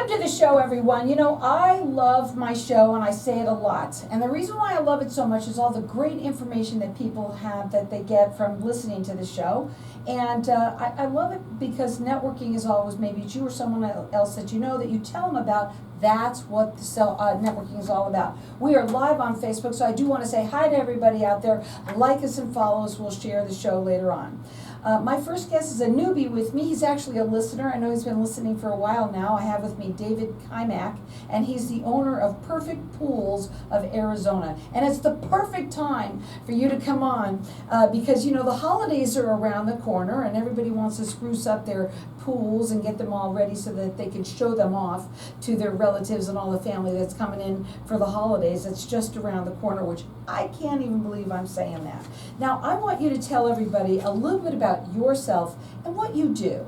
Welcome to the show, everyone. You know, I love my show and I say it a lot. And the reason why I love it so much is all the great information that people have that they get from listening to the show. And I love it because networking is always, maybe it's you or someone else that you know that you tell them about. That's what the networking is all about. We are live on Facebook, so I do want to say hi to everybody out there. Like us and follow us. We'll share the show later on. My first guest is a newbie with me. He's actually a listener. I know he's been listening for a while now. I have with me David Kleimach, and he's the owner of Perfect Pools of Arizona. And it's the perfect time for you to come on because, you know, the holidays are around the corner and everybody wants to spruce up their pools and get them all ready so that they can show them off to their relatives and all the family that's coming in for the holidays. It's just around the corner, which I can't even believe I'm saying that. Now, I want you to tell everybody a little bit about yourself and what you do.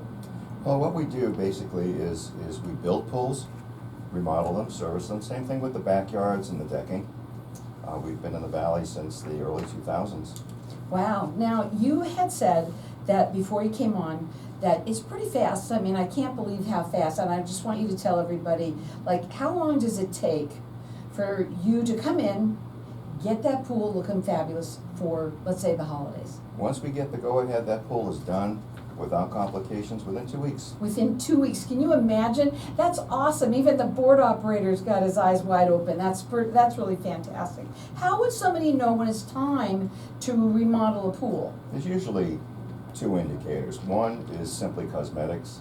Well, what we do basically is we build pools, remodel them, service them. Same thing with the backyards and the decking. We've been in the valley since the early 2000s. Wow. Now, you had said that before you came on that it's pretty fast. I mean, I can't believe how fast. And I just want you to tell everybody, like, how long does it take for you to come in, get that pool looking fabulous for, let's say, the holidays? Once we get the go-ahead, that pool is done without complications within 2 weeks. Within 2 weeks. Can you imagine? That's awesome. Even the board operator's got his eyes wide open. That's really fantastic. How would somebody know when it's time to remodel a pool? There's usually two indicators. One is simply cosmetics,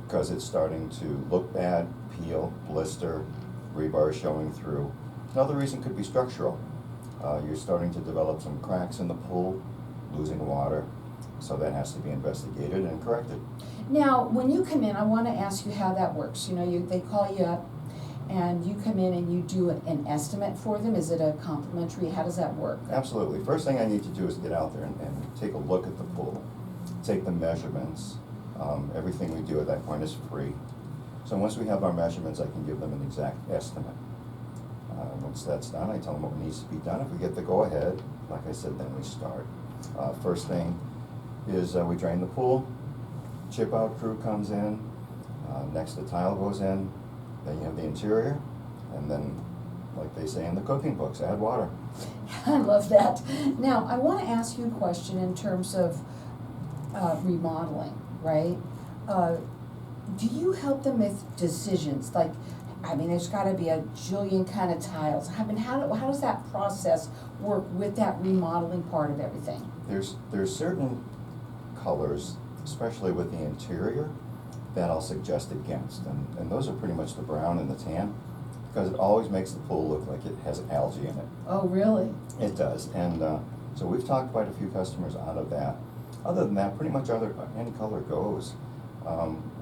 because it's starting to look bad, peel, blister, rebar showing through. Another reason could be structural. You're starting to develop some cracks in the pool, losing water, so that has to be investigated and corrected. Now, when you come in, I want to ask you how that works. You know, they call you up, and you come in and you do an estimate for them. Is it a complimentary? How does that work? Absolutely. First thing I need to do is get out there and take a look at the pool, take the measurements. Everything we do at that point is free. So once we have our measurements, I can give them an exact estimate. Once that's done, I tell them what needs to be done. If we get the go-ahead, like I said, then we start. First thing is we drain the pool, chip out crew comes in, next the tile goes in, then you have the interior, and then, like they say in the cooking books, add water. I love that. Now, I want to ask you a question in terms of remodeling, right? Do you help them with decisions? Like, I mean, there's got to be a jillion kind of tiles. I mean, how does that process work with that remodeling part of everything? There's certain colors, especially with the interior, that I'll suggest against, and those are pretty much the brown and the tan, because it always makes the pool look like it has algae in it. Oh, really? It does, and so we've talked quite a few customers out of that. Other than that, pretty much any color goes.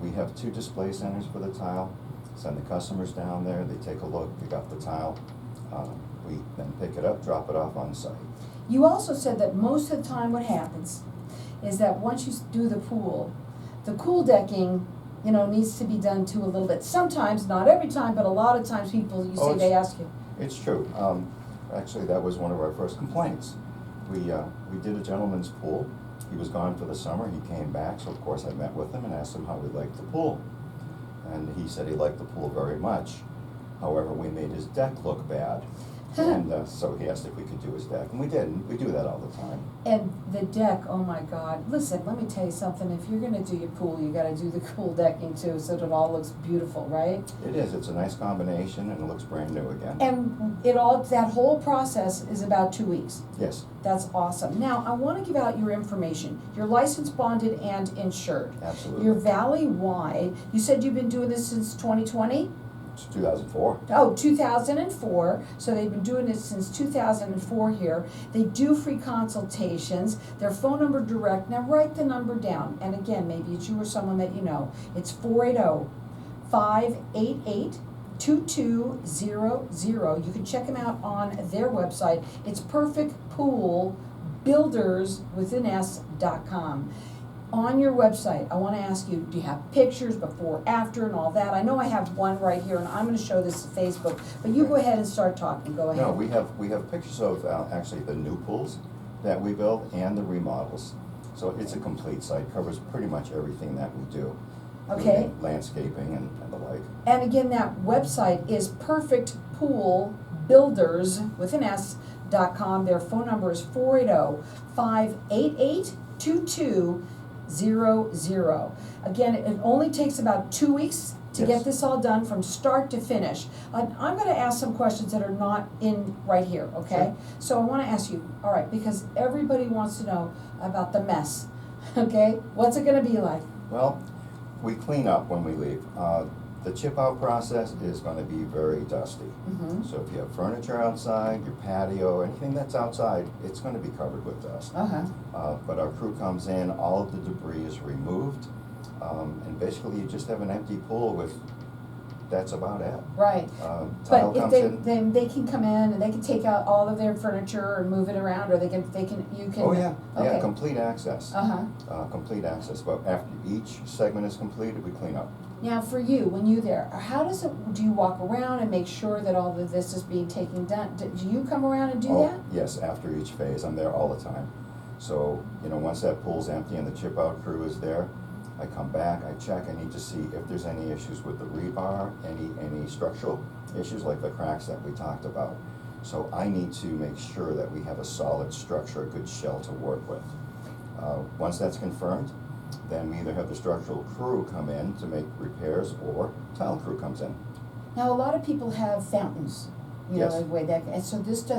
We have 2 display centers for the tile. Send the customers down there, they take a look, pick up the tile. We then pick it up, drop it off on site. You also said that most of the time what happens is that once you do the pool decking, you know, needs to be done too a little bit. Sometimes, not every time, but a lot of times people, they ask you. It's true. Actually, that was one of our first complaints. We did a gentleman's pool. He was gone for the summer, he came back, so of course I met with him and asked him how he liked the pool. And he said he liked the pool very much. However, we made his deck look bad. And so he asked if we could do his deck, and we did, and we do that all the time. And the deck, oh my God. Listen, let me tell you something. If you're gonna do your pool, you gotta do the cool decking too, so that it all looks beautiful, right? It is, it's a nice combination, and it looks brand new again. And that whole process is about 2 weeks. Yes. That's awesome. Now, I wanna give out your information. You're licensed, bonded, and insured. Absolutely. You're valley-wide. You said you've been doing this since 2020? It's 2004. Oh, 2004. So they've been doing it since 2004 here. They do free consultations. Their phone number direct. Now write the number down. And again, maybe it's you or someone that you know. It's 480-588-2200. You can check them out on their website. It's perfectpoolbuilders.com. On your website, I want to ask you, do you have pictures before, after, and all that? I know I have one right here, and I'm going to show this to Facebook, but you go ahead and start talking. Go ahead. No, we have pictures of actually the new pools that we build and the remodels. So it's a complete site, covers pretty much everything that we do. Okay. Landscaping and the like. And again, that website is perfectpoolbuilders.com. Their phone number is 480-588-2200. Again, it only takes about 2 weeks to Yes. get this all done from start to finish. I'm gonna ask some questions that are not in right here, okay? Sure. So I wanna ask you, all right, because everybody wants to know about the mess, okay? What's it gonna be like? Well, we clean up when we leave. The chip out process is gonna be very dusty. Mm-hmm. So if you have furniture outside, your patio, anything that's outside, it's gonna be covered with dust. Uh-huh. But our crew comes in, all of the debris is removed, and basically you just have an empty pool with, that's about it. Right. Tile But if comes they, in. then they can come in and they can take out all of their furniture and move it around, or you can. Oh, yeah, Okay. complete access. Uh-huh. Complete access, but after each segment is completed, we clean up. Now, for you, when you're there, do you walk around and make sure that all of this is being done? Do you come around and do Oh, that? yes, after each phase, I'm there all the time. So, once that pool's empty and the chip out crew is there, I come back, I check, I need to see if there's any issues with the rebar, any structural issues like the cracks that we talked about. So I need to make sure that we have a solid structure, a good shell to work with. Once that's confirmed, then we either have the structural crew come in to make repairs or tile crew comes in. Now, a lot of people have fountains, Yes. the way that, and so this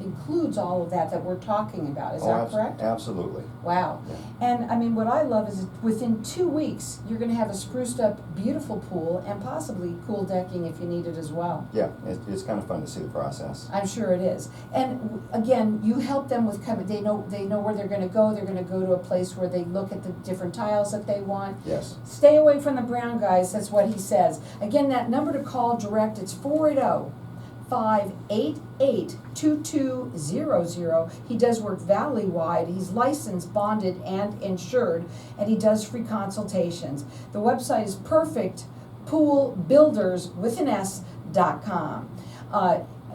includes all of that we're talking about, is that correct? Absolutely. Wow. Yeah. And I mean, what I love is within 2 weeks, you're gonna have a spruced up, beautiful pool and possibly cool decking if you need it as well. Yeah, it's kind of fun to see the process. I'm sure it is. And again, you help them with they know where they're gonna go to a place where they look at the different tiles that they want. Yes. Stay away from the brown guys, that's what he says. Again, that number to call direct, it's 480-588-2200. He does work valley-wide. He's licensed, bonded, and insured, and he does free consultations. The website is perfectpoolbuilders.com.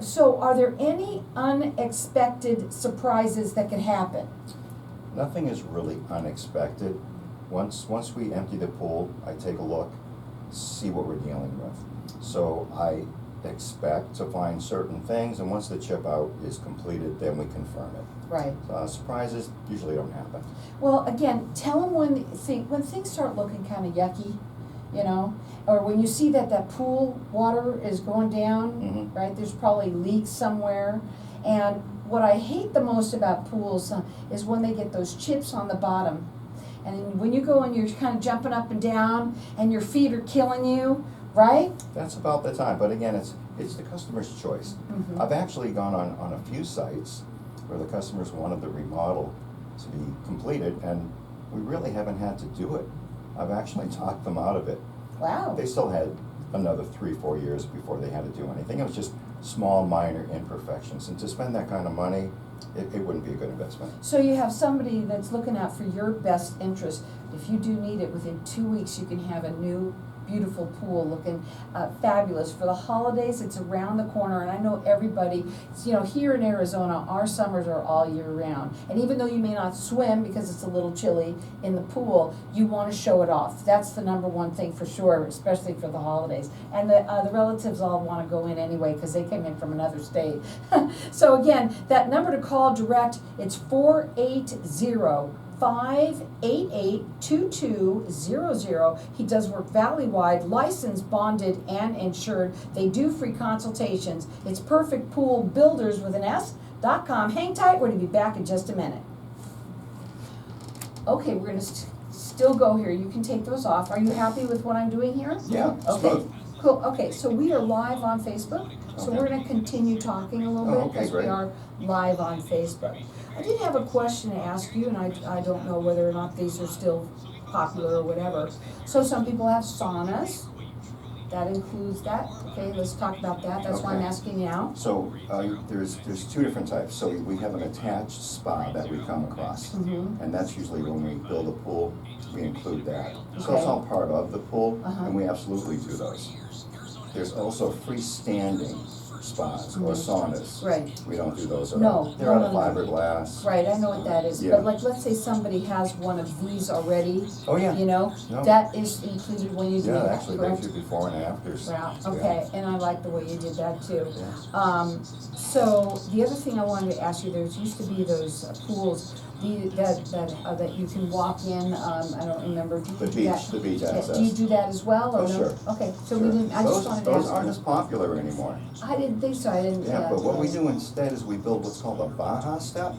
So are there any unexpected surprises that can happen? Nothing is really unexpected. Once we empty the pool, I take a look, see what we're dealing with. So I expect to find certain things, and once the chip out is completed, then we confirm it. Right. Surprises usually don't happen. Well, again, tell them when things start looking kind of yucky, or when you see that pool water is going down, Mhm. right? There's probably leaks somewhere. And what I hate the most about pools is when they get those chips on the bottom. And when you go and you're kind of jumping up and down and your feet are killing you, right? That's about the time, but again, it's the customer's choice. Mhm. I've actually gone on a few sites where the customers wanted the remodel to be completed, and we really haven't had to do it. I've actually talked them out of it. Wow. They still had another 3-4 years before they had to do anything. It was just small, minor imperfections, and to spend that kind of money, it wouldn't be a good investment. So you have somebody that's looking out for your best interest. If you do need it, within 2 weeks, you can have a new, beautiful pool looking fabulous. For the holidays, it's around the corner, and I know everybody, here in Arizona, our summers are all year round. And even though you may not swim because it's a little chilly in the pool, you want to show it off. That's the number one thing for sure, especially for the holidays. And the relatives all want to go in anyway because they came in from another state. So again, that number to call direct, it's 480-588-2200. He does work valley-wide, licensed, bonded, and insured. They do free consultations. It's perfectpoolbuilders.com. Hang tight, we're going to be back in just a minute. Okay, we're going to still go here. You can take those off. Are you happy with what I'm doing here? Yeah, it's Okay, good. cool. Okay, so we are live on Facebook. So Okay. we're going to continue talking a little Oh, bit okay, as we great. are live on Facebook. I did have a question to ask you, and I don't know whether or not these are still popular or whatever. So some people have saunas. That includes that. Okay, let's talk about that. That's why I'm Okay. asking you now. So there's 2 different types. So we have an attached spa that we come across, Mhm. and that's usually when we build a pool, we include that. So Okay. it's all part of the pool, Uh-huh. and we absolutely do those. There's also freestanding spas or saunas. Right. We don't do those at No, all. They're no, out of no, no. fiberglass. Right, I know what that is, Yeah. but like, let's say somebody has one of these already, Oh, yeah. you know, No. that is included when you do Yeah, that, actually, they correct? do before and afters. Wow, Yeah. okay, and I like the way you did that too. Yeah. So the other thing I wanted to ask you, there used to be those pools, that you can walk in, I don't remember, do you The do that? beach, the beach Yeah, access. do you do that as well, or Oh, no? sure. Okay, so we Sure. didn't, I just Those- wanted to ask Those aren't you. as popular anymore. I didn't think so, I didn't, Yeah, but what we do instead is we build what's called a Baja step.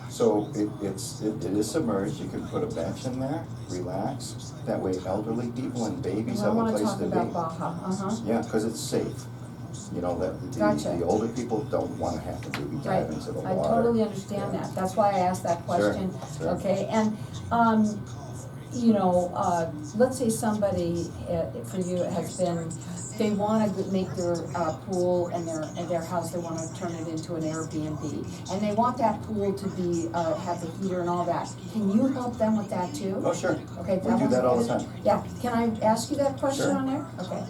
So it is submerged, you can put a bench in there, relax, that way elderly people and babies I have a wanna place talk to be. about Baja, Yeah, because it's safe. You know, that Gotcha. the older people don't wanna have to maybe Right, dive into the I water. totally understand Yeah. that, that's why I asked that Sure, question, sure. okay, and, you know, let's say somebody, for you, has been, they wanna make their, pool and their house, they wanna turn it into an Airbnb, and they want that pool to be, have the heater and all that, can you help them with that too? Oh, sure. Okay, We do one's that all the good. time. Yeah, can I ask you that question Sure. on there? Okay.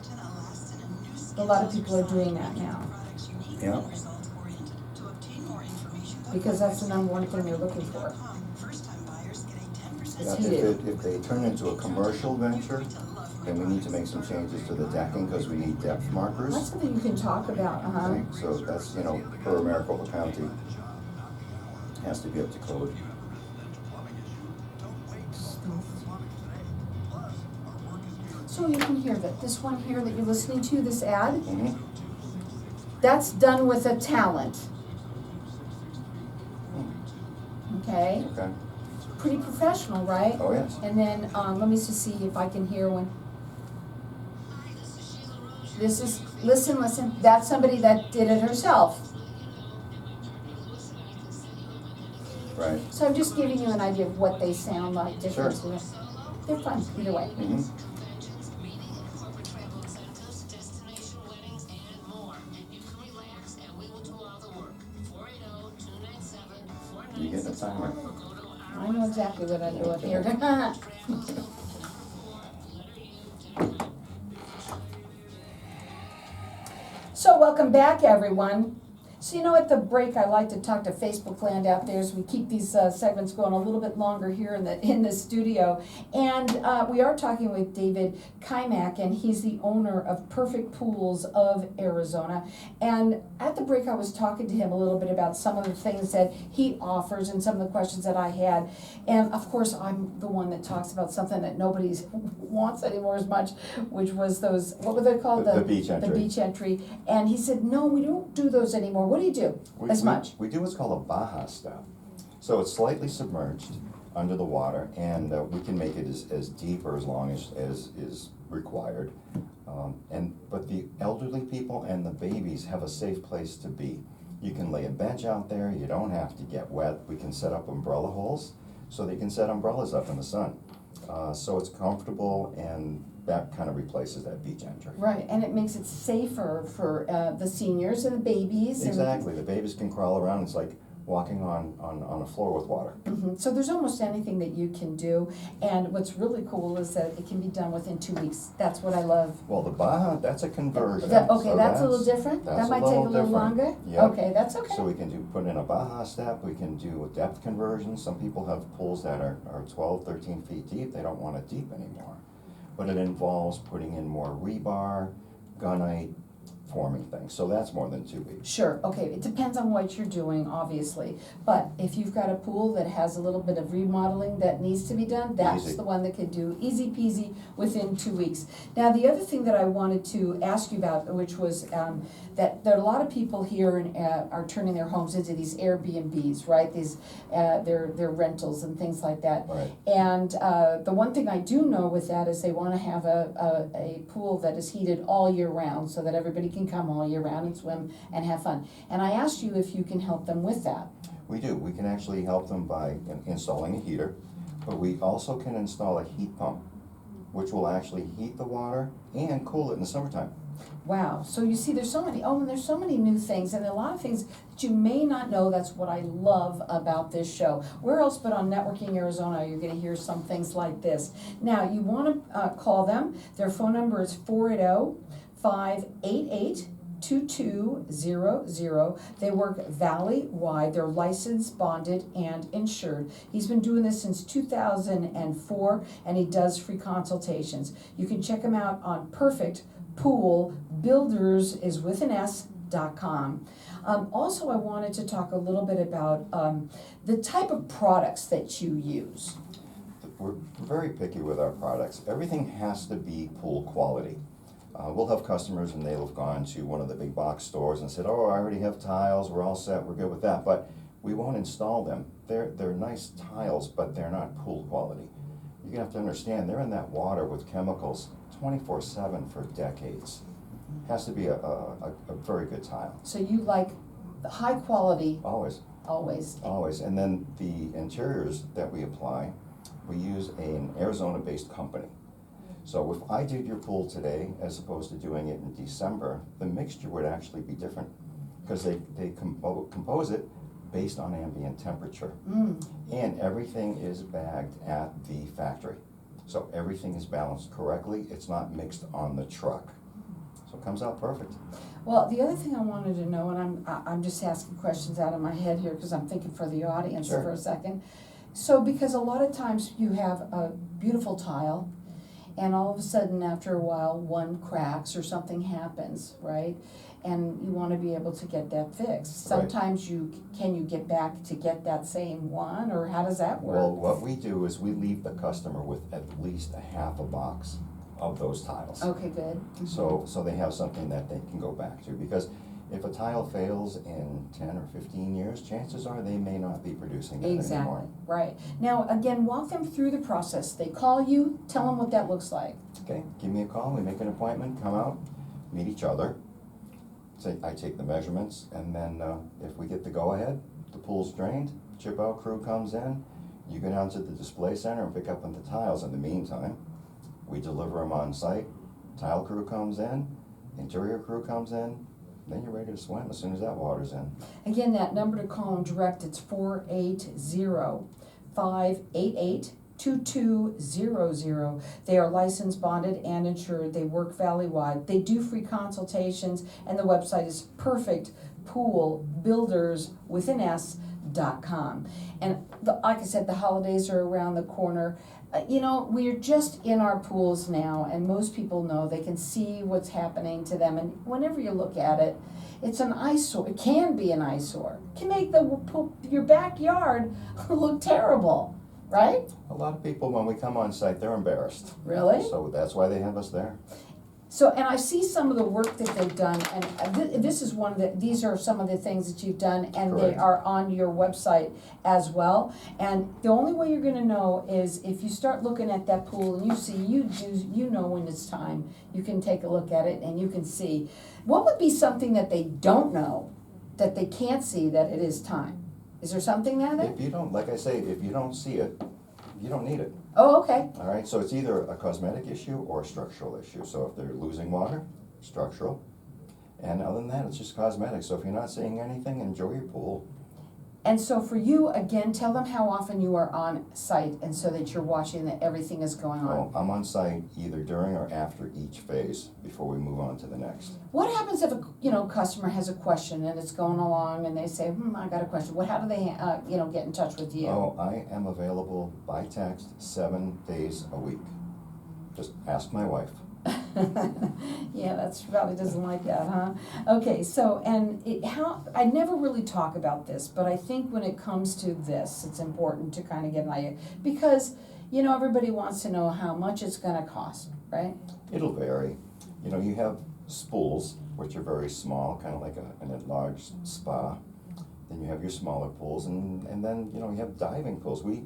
A lot of people are doing that now, Yeah. because that's the number one thing they're looking for. Yeah, It's heated. if they turn into a commercial venture, then we need to make some changes to the decking because we need depth markers. That's something you can talk about, Okay, so that's, you know, per Maricopa County, has to be up to code. So you can hear that this one here that you're listening to, this ad, Mm-hmm. that's done with a talent. Okay, Okay. pretty professional, right? Oh, yes. And then, let me just see if I can hear one. This is, listen, that's somebody that did it herself. Right. So I'm just giving you an idea of what they sound like, different. Sure. They're fun, either way. Mm-hmm. You getting a timer? I know exactly what I'm doing here. So welcome back, everyone. So you know, at the break, I like to talk to Facebook land out there, so we keep these segments going a little bit longer here in the studio. And we are talking with David Kleimach, and he's the owner of Perfect Pools of Arizona. And at the break, I was talking to him a little bit about some of the things that he offers and some of the questions that I had. And of course, I'm the one that talks about something that nobody wants anymore as much, which was those, what were they called? The beach entry. The beach entry. And he said, no, we don't do those anymore. What do you do as much? We do what's called a Baja step. So it's slightly submerged under the water, and we can make it as deep or as long as is required. But the elderly people and the babies have a safe place to be. You can lay a bench out there, you don't have to get wet. We can set up umbrella holes, so they can set umbrellas up in the sun. So it's comfortable, and that kind of replaces that beach entry. Right, and it makes it safer for the seniors and the babies. Exactly, the babies can crawl around, it's like walking on a floor with water. So there's almost anything that you can do, and what's really cool is that it can be done within 2 weeks. That's what I love. Well, the Baja, that's a conversion. Okay, so that's a little different? that's That might take a little different. longer? Yep. Okay, that's okay. So we can put in a Baja step, we can do a depth conversion. Some people have pools that are 12, 13 feet deep, they don't want it deep anymore. But it involves putting in more rebar, gunite, forming things, so that's more than 2 weeks. Sure, okay, it depends on what you're doing, obviously, but if you've got a pool that has a little bit of remodeling that needs to be done, that's Easy. the one that can do easy peasy within 2 weeks. Now, the other thing that I wanted to ask you about, which was that there are a lot of people here are turning their homes into these Airbnbs, right? These they're rentals and things like that. Right. And the one thing I do know with that is they want to have a pool that is heated all year round, so that everybody can come all year round and swim and have fun. And I asked you if you can help them with that. We do, we can actually help them by installing a heater, but we also can install a heat pump, which will actually heat the water and cool it in the summertime. Wow, so you see there's so many new things, and a lot of things that you may not know. That's what I love about this show. Where else but on Networking Arizona are you going to hear some things like this? Now, you want to call them. Their phone number is 480 588-2200. They work valley-wide. They're licensed, bonded, and insured. He's been doing this since 2004, and he does free consultations. You can check him out on Perfect Pool Builders is with an S.com. Also, I wanted to talk a little bit about the type of products that you use. We're very picky with our products. Everything has to be pool quality. We'll have customers and they'll have gone to one of the big box stores and said, oh, I already have tiles, we're all set, we're good with that, but we won't install them. They're nice tiles, but they're not pool quality. You have to understand, they're in that water with chemicals 24/7 for decades. Has to be a very good tile. So you like the high quality Always. always. Always. And then the interiors that we apply, we use an Arizona-based company. So if I did your pool today, as opposed to doing it in December, the mixture would actually be different, because they compose it based on ambient temperature. And everything is bagged at the factory. So everything is balanced correctly. It's not mixed on the truck. So it comes out perfect. Well, the other thing I wanted to know, and I'm just asking questions out of my head here because I'm thinking for the audience Sure. for a second. So because a lot of times you have a beautiful tile, and all of a sudden after a while one cracks or something happens, right? And you want to be able to get that fixed. Sometimes can you get back to get that same one, or how does that work? Well, what we do is we leave the customer with at least a half a box of those tiles. Okay, good. So they have something that they can go back to, because if a tile fails in 10 or 15 years, chances are they may not be producing it Exactly, anymore. right. Now, again, walk them through the process. They call you, tell them what that looks like. Okay, give me a call, we make an appointment, come out, meet each other. I take the measurements, and then if we get the go-ahead, the pool's drained, chip out crew comes in, you go down to the display center and pick up on the tiles. In the meantime, we deliver them on site, tile crew comes in, interior crew comes in, then you're ready to swim as soon as that water's in. Again, that number to call them direct, it's 480-588-2200. They are licensed, bonded, and insured. They work valley-wide. They do free consultations, and the website is perfectpoolbuilderswithanS.com. And like I said, the holidays are around the corner. We're just in our pools now, and most people know they can see what's happening to them. And whenever you look at it, it's an eyesore. It can be an eyesore. It can make your backyard look terrible, right? A lot of people, when we come on site, they're embarrassed. Really? So that's why they have us there. So, and I see some of the work that they've done, and this is these are some of the things that you've done, and they Correct. are on your website as well. And the only way you're gonna know is if you start looking at that pool and you know when it's time. You can take a look at it and you can see. What would be something that they don't know, that they can't see that it is time? Is there something there? If you don't, like I say, if you don't see it, you don't need it. Oh, okay. All right, so it's either a cosmetic issue or a structural issue. So if they're losing water, structural. And other than that, it's just cosmetic. So if you're not seeing anything, enjoy your pool. And so for you, again, tell them how often you are on site, and so that you're watching that everything is going on. Well, I'm on site either during or after each phase before we move on to the next. What happens if a customer has a question and it's going along and they say, I got a question. How do they get in touch with you? Oh, I am available by text 7 days a week. Just ask my wife. Yeah, that's probably doesn't like that, huh? Okay, so I never really talk about this, but I think when it comes to this, it's important to kind of get an idea, because everybody wants to know how much it's going to cost, right? It'll vary. You have spools, which are very small, kind of like an enlarged spa. Then you have your smaller pools, and then you have diving pools. We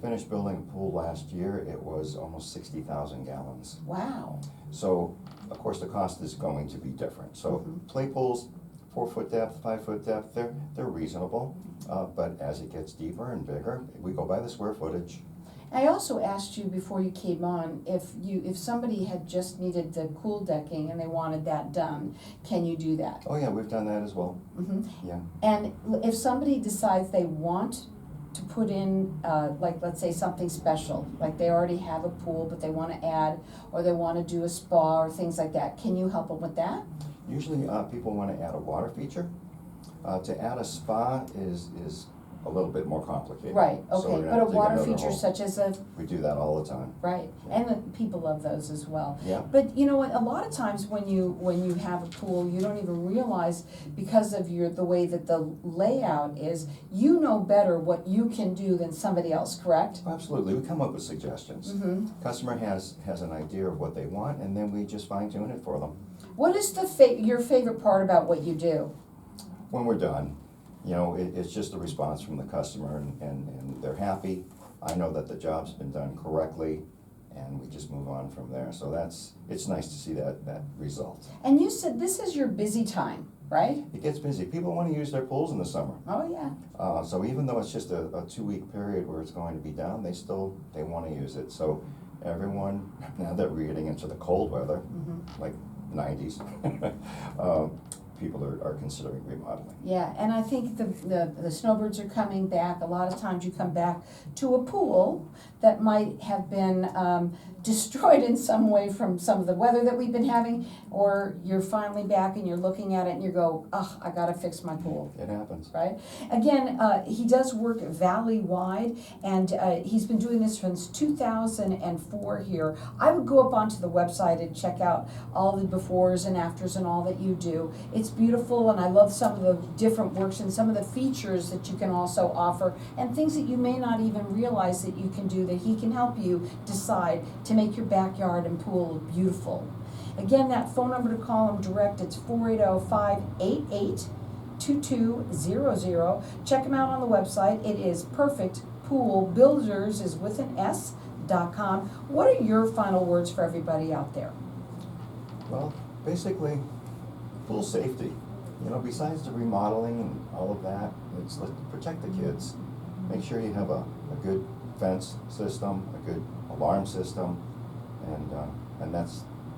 finished building a pool last year. It was almost 60,000 gallons. Wow. So, of course, the cost is going to be different. So, play pools, 4-foot depth, 5-foot depth, they're reasonable. But as it gets deeper and bigger, we go by the square footage. I also asked you before you came on if somebody had just needed the cool decking and they wanted that done, can you do that? Oh yeah, we've done that as well. Mm-hmm. Yeah. And if somebody decides they want to put in, like, let's say something special, like they already have a pool, but they wanna add, or they wanna do a spa or things like that, can you help them with that? Usually, people wanna add a water feature. To add a spa is a little bit more complicated. Right, So okay, we're gonna but a have to dig water another feature hole. such as a, We do that all the time. right, Yeah. and the people love those as well. Yeah. But you know what, a lot of times when you have a pool, you don't even realize, because of the way that the layout is, you know better what you can do than somebody else, correct? Absolutely, we come up with suggestions. Mm-hmm. Customer has an idea of what they want, and then we just fine tune it for them. What is your favorite part about what you do? When we're done, you know, it's just a response from the customer, and they're happy. I know that the job's been done correctly, and we just move on from there. So it's nice to see that result. And you said this is your busy time, right? It gets busy. People want to use their pools in the summer. Oh, yeah. So even though it's just a 2-week period where it's going to be down, they want to use it. So everyone, now that we're getting into the cold weather, Mm-hmm. like 90s, people are considering remodeling. Yeah, and I think the snowbirds are coming back. A lot of times you come back to a pool that might have been destroyed in some way from some of the weather that we've been having, or you're finally back and you're looking at it and you go, oh, I gotta fix my pool. It happens. Right? Again, he does work valley-wide, and he's been doing this since 2004 here. I would go up onto the website and check out all the befores and afters and all that you do. It's beautiful, and I love some of the different works and some of the features that you can also offer, and things that you may not even realize that you can do, that he can help you decide to make your backyard and pool beautiful. Again, that phone number to call him direct, it's 480-588-2200. Check him out on the website. It is Perfect Pool Builders, is with an S.com. What are your final words for everybody out there? Well, basically, pool safety. You know, besides the remodeling and all of that, it's like protect the kids. Make sure you have a good fence system, a good alarm system, and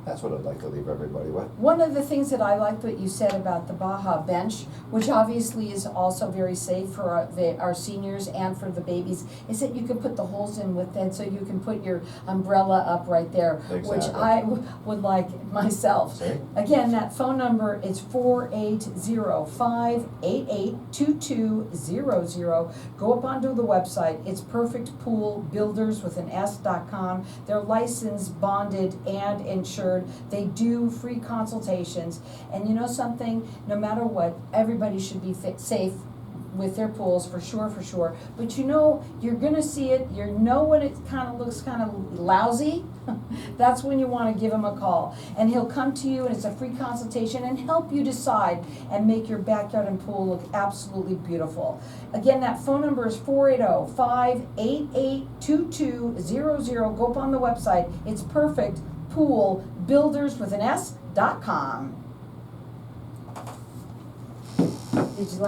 that's what I'd like to leave everybody with. One of the things that I liked what you said about the Baja bench, which obviously is also very safe for our seniors and for the babies, is that you can put the holes in with it, so you can put your umbrella up right there, Exactly. which I would like myself. See? Again, that phone number is 480-588-2200. Go up onto the website. It's Perfect Pool Builders with an S.com. They're licensed, bonded, and insured. They do free consultations, and you know something, no matter what, everybody should be safe with their pools, for sure. But you know, you're gonna see it, you know when it kind of looks kind of lousy, that's when you want to give him a call. And he'll come to you, and it's a free consultation, and help you decide and make your backyard and pool look absolutely beautiful. Again, that phone number is 480-588-2200. Go up on the website. It's Perfect Pool Builders with an S.com. Did you like